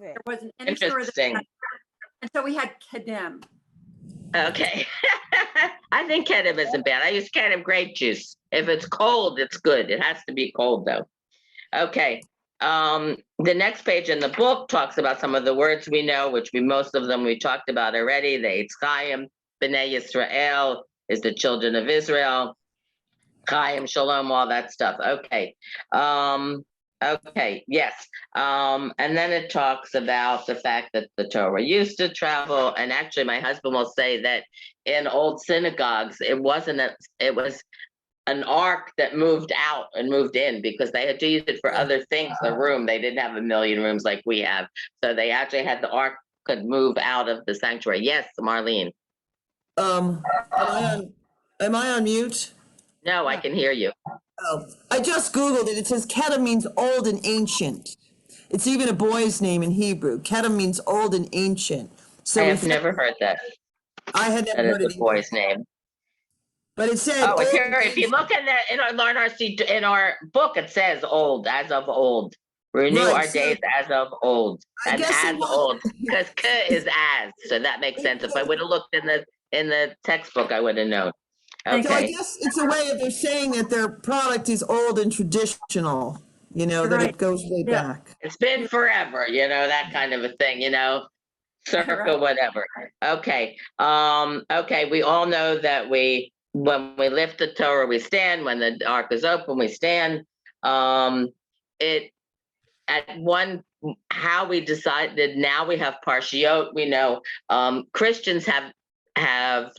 There wasn't any store Interesting. and so we had Kedem. Okay. I think Kedem isn't bad. I use Kedem grape juice. If it's cold, it's good. It has to be cold though. Okay. The next page in the book talks about some of the words we know, which most of them we talked about already. The Eitz Chaim, Bnei Yisrael is the children of Israel. Chaim, Shalom, all that stuff. Okay. Okay, yes. And then it talks about the fact that the Torah used to travel. And actually, my husband will say that in old synagogues, it was an ark that moved out and moved in because they had to use it for other things. The room, they didn't have a million rooms like we have. So they actually had the ark could move out of the sanctuary. Yes, Marlene. Am I on mute? No, I can hear you. Oh, I just Googled it. It says Kedem means old and ancient. It's even a boy's name in Hebrew. Kedem means old and ancient. So I have never heard that. I had never That is heard it the boy's name. But it said Oh, old it's and here. If you ancient. look in our book, it says old, as of old. Renew Right, our so days as of old. I And guess it as was- old. Because k is as. So that makes sense. If I would have looked in the textbook, I would have known. So I Okay. guess it's a way of they're saying that their product is old and traditional, that Right. it goes way Yeah. back. It's been forever, that kind of a thing, circa Right. whatever. Okay. Okay, we all know that when we lift the Torah, we stand. When the ark is open, we stand. How we decided, now we have parshiot. We know Christians have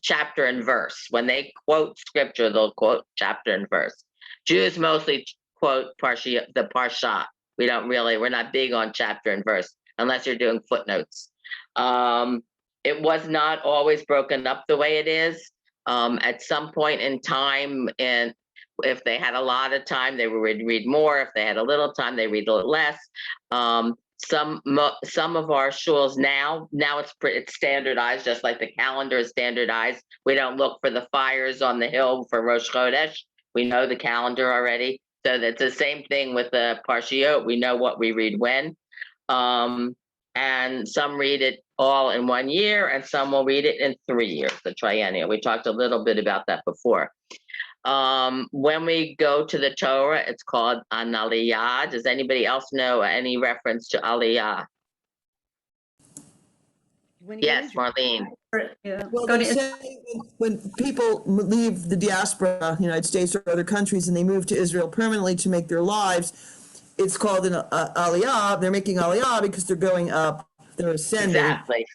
chapter and verse. When they quote scripture, they'll quote chapter and verse. Jews mostly quote the parsha. We're not big on chapter and verse unless you're doing footnotes. It was not always broken up the way it is. At some point in time, and if they had a lot of time, they would read more. If they had a little time, they read a little less. Some of our shuls now it's standardized, just like the calendar is standardized. We don't look for the fires on the hill for Rosh Chodesh. We know the calendar already. So that's the same thing with the parshiot. We know what we read when. And some read it all in 1 year, and some will read it in 3 years, the triennial. We talked a little bit about that before. When we go to the Torah, it's called an Aliyah. Does anybody else know any reference to Aliyah? Yes, Marlene. Yeah. Well, Go they to say when people leave the diaspora, United States or other countries, and they move to Israel permanently to make their lives, it's called an aliyah. They're making aliyah because they're going up. They're ascending. Exactly.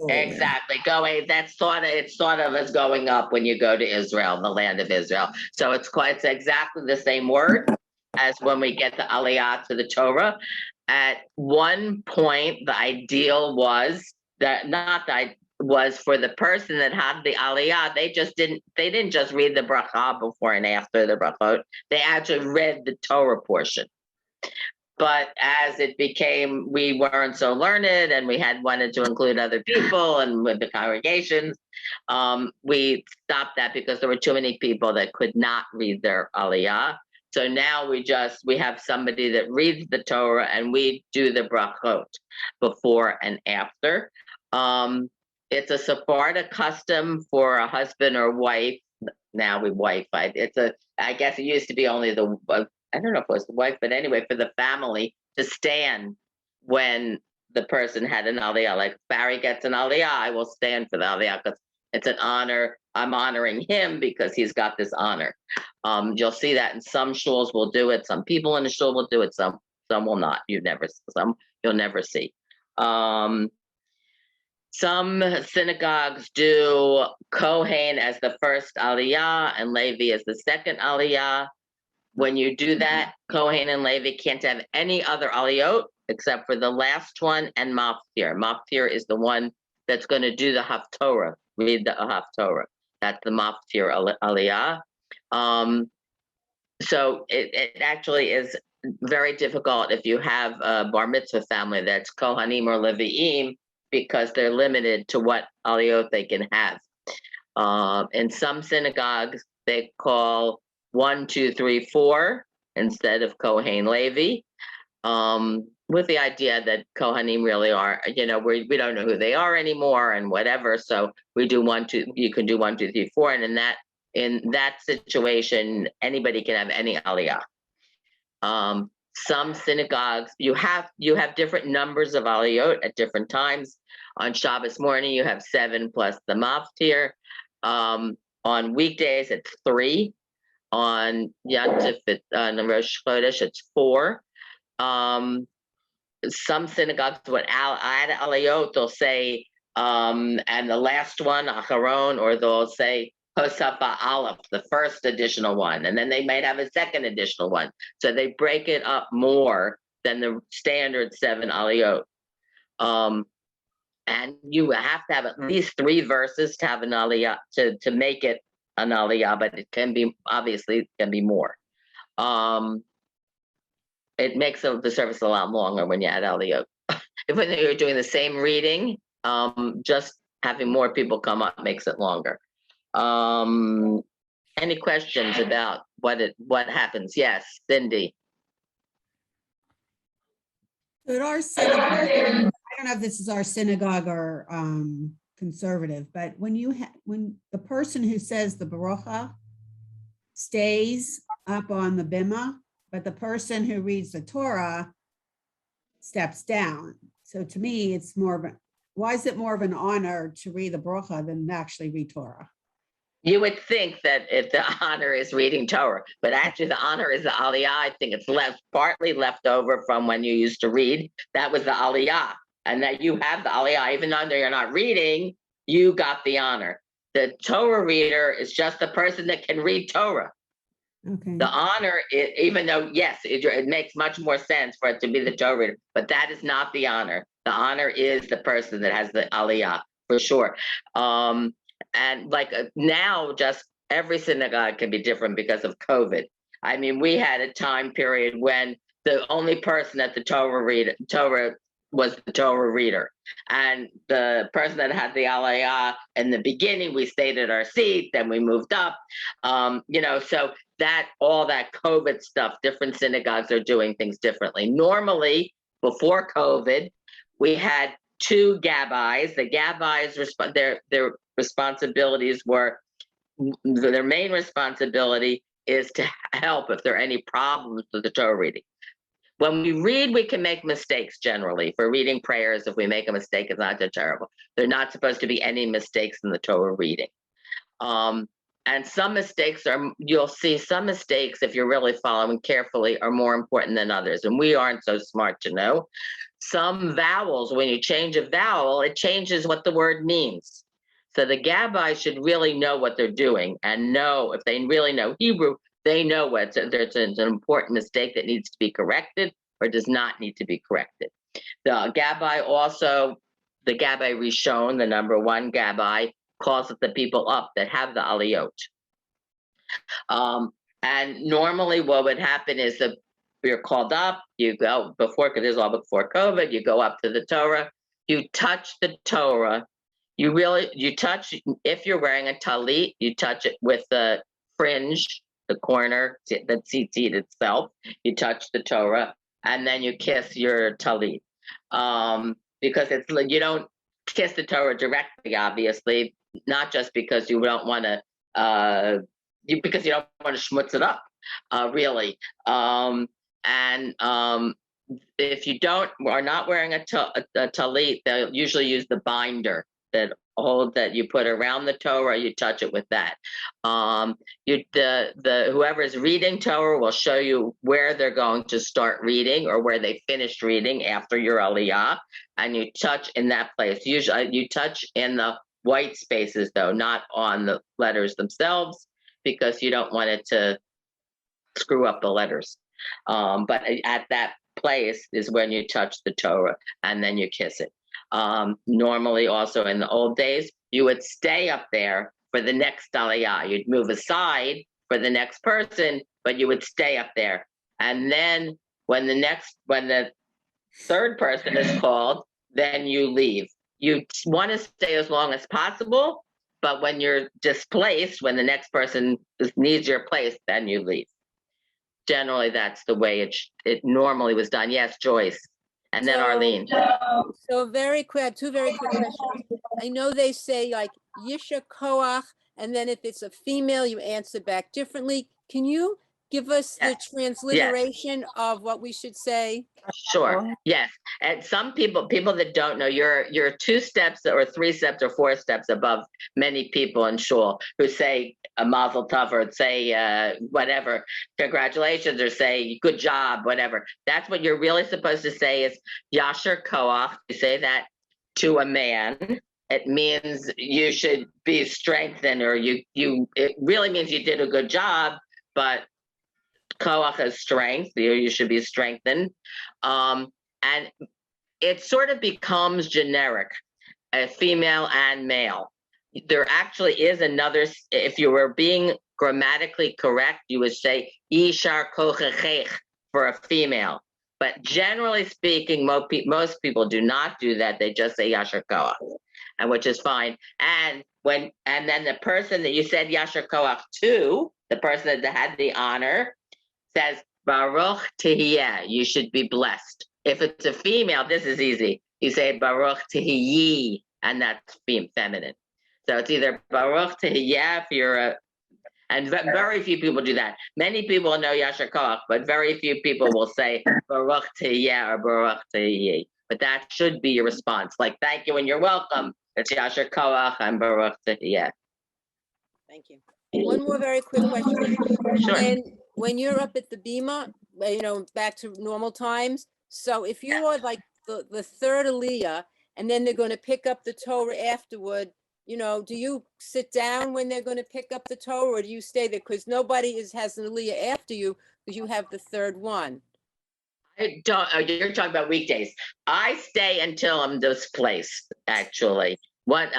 Exactly. It's thought of as going up when you go to Israel, the land of Israel. So it's exactly the same word as when we get the Aliyah to the Torah. at one point, the ideal was that was for the person that had the Aliyah, they didn't just read the bracha before and after the brachot. They actually read the Torah portion. But as it became, we weren't so learned and we had wanted to include other people and with the congregations, we stopped that because there were too many people that could not read their Aliyah. So now we have somebody that reads the Torah and we do the brachot before and after. It's a Sephardic custom for a husband or wife. Now we wife-fied. I guess it used to be only I don't know if it was the wife, but anyway, for the family to stand when the person had an Aliyah. Like if Barry gets an Aliyah, I will stand for the Aliyah because it's an honor. I'm honoring him because he's got this honor. You'll see that in some shuls will do it. Some people in the shul will do it. Some will not. You'll never see. Some synagogues do Kohen as the first Aliyah and Levi as the second Aliyah. When you do that, Kohen and Levi can't have any other aliyot except for the last one and maftir. Maftir is the one that's going to do the haftorah, read the haftorah. That's the maftir aliyah. So it actually is very difficult if you have a bar mitzvah family that's Kohanim or Levi'im because they're limited to what aliyot they can have. In some synagogues, they call 1, 2, 3, 4 instead of Kohen Levi, with the idea that Kohanim really are, we don't know who they are anymore and whatever. So we do 1, 2. You can do 1, 2, 3, 4, and in that situation, anybody can have any aliyah. Some synagogues, you have different numbers of aliyot at different times. On Shabbos morning, you have 7 plus the maftir. On weekdays, it's 3. On Yantif, on Rosh Chodesh, it's 4. Some synagogues would add aliyot. They'll say, and the last one, Acharon, or they'll say Hosafa Aleph, the first additional one, and then they might have a second additional one. So they break it up more than the standard 7 aliyot. And you have to have at least 3 verses to have an aliyah to make it an aliyah, but it can be more. It makes the service a lot longer when you add aliyah. If you're doing the same reading, just having more people come up makes it longer. Any questions about what happens? Yes, Cindy. At our synagogue, I don't know if this is our synagogue or conservative, but when the person who says the barocha stays up on the bima, but the person who reads the Torah steps down. So to me, it's why is it more of an honor to read the barocha than actually read Torah? You would think that if the honor is reading Torah, but actually the honor is the Aliyah. I think it's partly left over from when you used to read. That was the Aliyah. And that you have the Aliyah, even though you're not reading, you got the honor. The Torah reader is just the person that can read Torah. Okay. The honor, even though, yes, it makes much more sense for it to be the Torah reader, but that is not the honor. The honor is the person that has the Aliyah, for sure. And like now, just every synagogue can be different because of COVID. I mean, we had a time period when the only person at the Torah was the Torah reader. And the person that had the Aliyah in the beginning, we stayed at our seat, then we moved up. So all that COVID stuff, different synagogues are doing things differently. Normally, before COVID, we had 2 gabbis. The gabbis, their responsibilities were, their main responsibility is to help if there are any problems with the Torah reading. When we read, we can make mistakes generally. For reading prayers, if we make a mistake, it's not so terrible. There are not supposed to be any mistakes in the Torah reading. And some mistakes you'll see some mistakes, if you're really following carefully, are more important than others. And we aren't so smart to know. Some vowels, when you change a vowel, it changes what the word means. So the Gabbai should really know what they're doing and know, if they really know Hebrew, they know there's an important mistake that needs to be corrected. or does not need to be corrected. The Gabbai also, the Gabbai Rishon, the number one Gabbai, calls the people up that have the Aliyot. And normally what would happen is that you're called up, you go before, because this is all before COVID, you go up to the Torah, you touch the Torah, you touch, if you're wearing a talit, you touch it with the fringe, the corner, the tzitzit itself, you touch the Torah, and then you kiss your talit. Because it's, you don't kiss the Torah directly, obviously, not just because you don't want to, because you don't want to schmutz it up, really. If you are not wearing a talit, they'll usually use the binder that you put around the Torah. You touch it with that. Whoever is reading Torah will show you where they're going to start reading or where they finished reading after your Aliyah, and you touch in that place. Usually, you touch in the white spaces, though, not on the letters themselves, because you don't want it to screw up the letters. But at that place is when you touch the Torah and then you kiss it. Normally, also in the old days, you would stay up there for the next Aliyah. You'd move aside for the next person, but you would stay up there. And then when the third person is called, then you leave. You want to stay as long as possible, but when you're displaced, when the next person needs your place, then you leave. Generally, that's the way it normally was done. Yes, Joyce. And then Arlene. So very quick, two very quick questions. I know they say like Yisha Koach, and then if it's a female, you answer back differently. Can you give us the transliteration of what we should say? Sure. Yes. And some people that don't know, you're 2 steps or 3 steps or 4 steps above many people in shul who say a mazel tov or say whatever, congratulations, or say good job, whatever. That's what you're really supposed to say is yasher koach. You say that to a man. It means you should be strengthened, or it really means you did a good job, but koach is strength. You should be strengthened. And it sort of becomes generic, female and male. There actually is another, if you were being grammatically correct, you would say ishar kochachech for a female. But generally speaking, most people do not do that. They just say yasher koach, and which is fine. And then the person that you said yasher koach to, the person that had the honor, says Baruch Tehiyah, you should be blessed. If it's a female, this is easy. You say Baruch Tehiyi, and that's feminine. So it's either Baruch Tehiyah if you're and very few people do that. Many people know Yasher Koach, but very few people will say Baruch Tehiyah or Baruch Tehiyi. But that should be your response. Like, thank you and you're welcome. It's Yasher Koach and Baruch Tehiyah. Thank you. One more very quick question. Sure. When you're up at the Bima, back to normal times. So if you are like the third Aliyah, and then they're going to pick up the Torah afterward, do you sit down when they're going to pick up the Torah, or do you stay there? Because nobody has an Aliyah after you, because you have the third one. I don't. Oh, you're talking about weekdays. I stay until I'm displaced, actually. But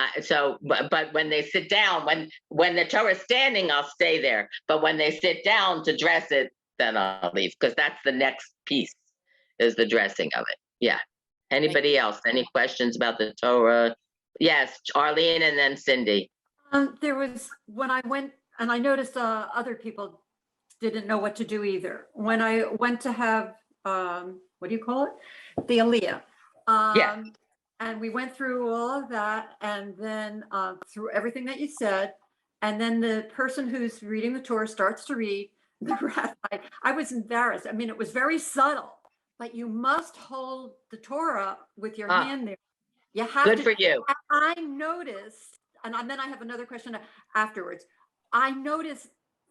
when they sit down, when the Torah is standing, I'll stay there. But when they sit down to dress it, then I'll leave, because that's the next piece, is the dressing of it. Yeah. Anybody else? Any questions about the Torah? Yes, Arlene and then Cindy. There was, when I went, and I noticed other people didn't know what to do either. When I went to have, what do you call it? The Aliyah. And we went through all of that, and then through everything that you said, and then the person who's reading the Torah starts to read. The rabbi, I was embarrassed. I mean, it was very subtle, but you must hold the Torah with your hand there. You have good to. For you. I noticed, and then I have another question afterwards. I noticed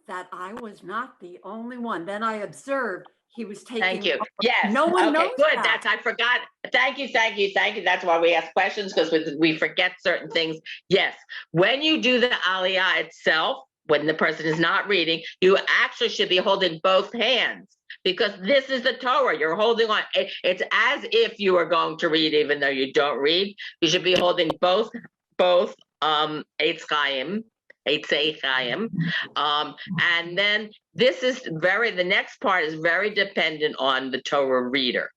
that I was not the only one. Then I observed he was taking. Thank you. Yes. No one knows good. that. I forgot. Thank you. That's why we ask questions, because we forget certain things. Yes. When you do the Aliyah itself, when the person is not reading, you actually should be holding both hands, because this is the Torah. You're holding on. It's as if you are going to read, even though you don't read. You should be holding both Eitz Chaim, Eitzei Chaim. And then the next part is very dependent on the Torah reader.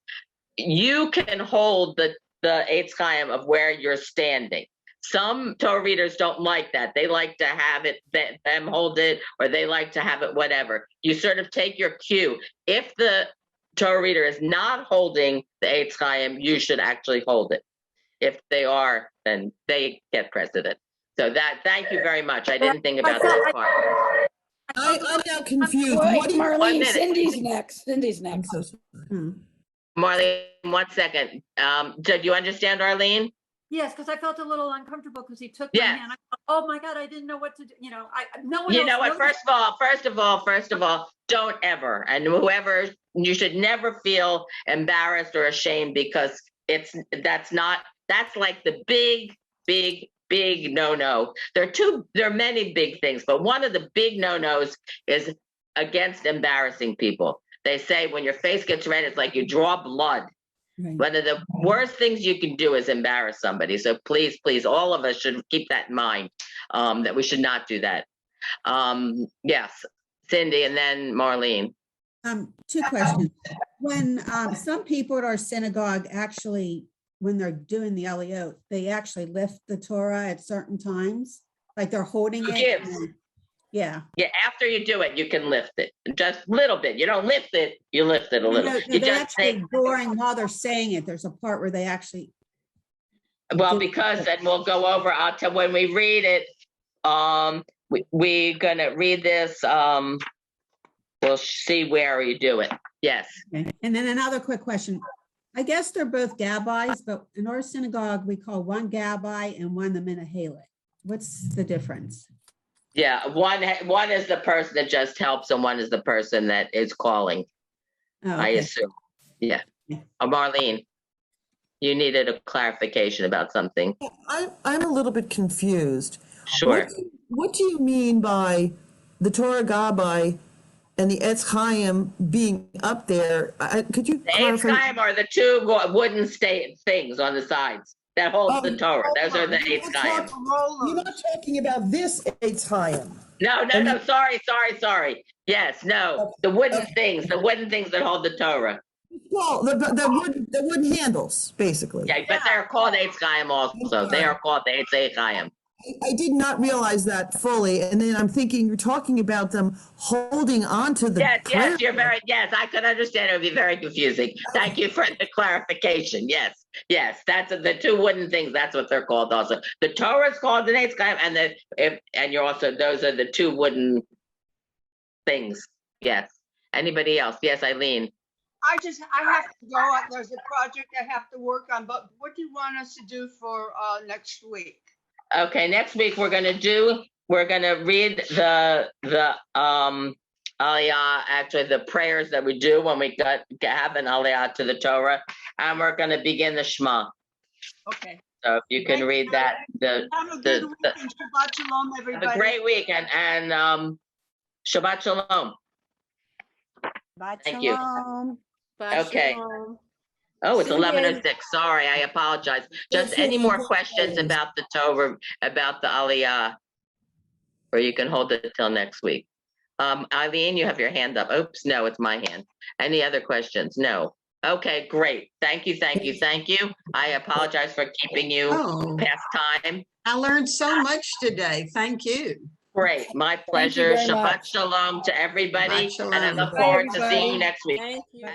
You can hold the Eitz Chaim of where you're standing. Some Torah readers don't like that. They like to have it, them hold it, or they like to have it whatever. You sort of take your cue. If the Torah reader is not holding the Eitz Chaim, you should actually hold it. If they are, then they get precedent. So thank you very much. I didn't think about that part. I'm now confused. Wait, What do you? 1 Marlene, minute. Cindy's next. Cindy's I'm next. so sorry. Marlene, 1 second. Do you understand, Arlene? Yes, because I felt a little uncomfortable because he took my Yes. hand. I thought, oh my God, I didn't know what to do. You know, no one You else know what? knows First of all, don't ever, and whoever, you should never feel embarrassed or ashamed, because that's like the big no-no. There are many big things, but one of the big no-nos is against embarrassing people. They say when your face gets red, it's like you draw blood. Right. One of the worst things you can do is embarrass somebody. So please, all of us should keep that in mind, that we should not do that. Yes, Cindy, and then Marlene. 2 questions. When some people at our synagogue actually, when they're doing the Aliyah, they actually lift the Torah at certain times, like they're holding Who it. gives? Yeah. Yeah, after you do it, you can lift it just a little bit. You don't lift it, you lift it a little. No, You they just actually during while they're saying it, there's a part where they actually. well, because, and we'll go over when we read it. We're gonna read this. We'll see where you do it. Yes. Okay. And then another quick question. I guess they're both gabbis, but in our synagogue, we call one gabbai and one the minahelet. What's the difference? Yeah, one is the person that just helps, and one is the person that is calling. Oh, I okay. assume. Yeah. Yeah. Marlene, you needed a clarification about something. I'm a little bit confused. Sure. What do you mean by the Torah Gabbai and the Etz Chaim being up there? Could you The Eitz clarify? Chaim are the two wooden things on the sides that hold the Torah. Those are the Eitz Chaim. You're not talking about this Etz Chaim. No, sorry. Yes, no, the wooden things that hold the Torah. Well, the wooden handles, basically. Yeah, but they're called Eitz Chaim also. They are called the Eitz Chaim. I did not realize that fully, and then I'm thinking you're talking about them holding onto the. Yes, I could understand. It would be very confusing. Thank you for the clarification. Yes, that's the two wooden things. That's what they're called also. The Torah is called the Eitz Chaim, and you're also, those are the two wooden things. Yes. Anybody else? Yes, Eileen. I have to go. There's a project I have to work on, but what do you want us to do for next week? Okay, next week we're gonna read the Aliyah, actually the prayers that we do when we have an Aliyah to the Torah, and we're gonna begin the Shema. Okay. So if you can read that, Have a good week and Shabbat Shalom, everybody. have a great week, and Shabbat Shalom. Thank you. Okay. Oh, it's 11:06. Sorry, I apologize. Just any more questions about the Torah, about the Aliyah, or you can hold it till next week. Eileen, you have your hand up. Oops, no, it's my hand. Any other questions? No. Okay, great. Thank you. I apologize for keeping you past time. I learned so much today. Thank you. Great, my pleasure. Shabbat Shalom to everybody, and I look forward to seeing you next week. Thank you.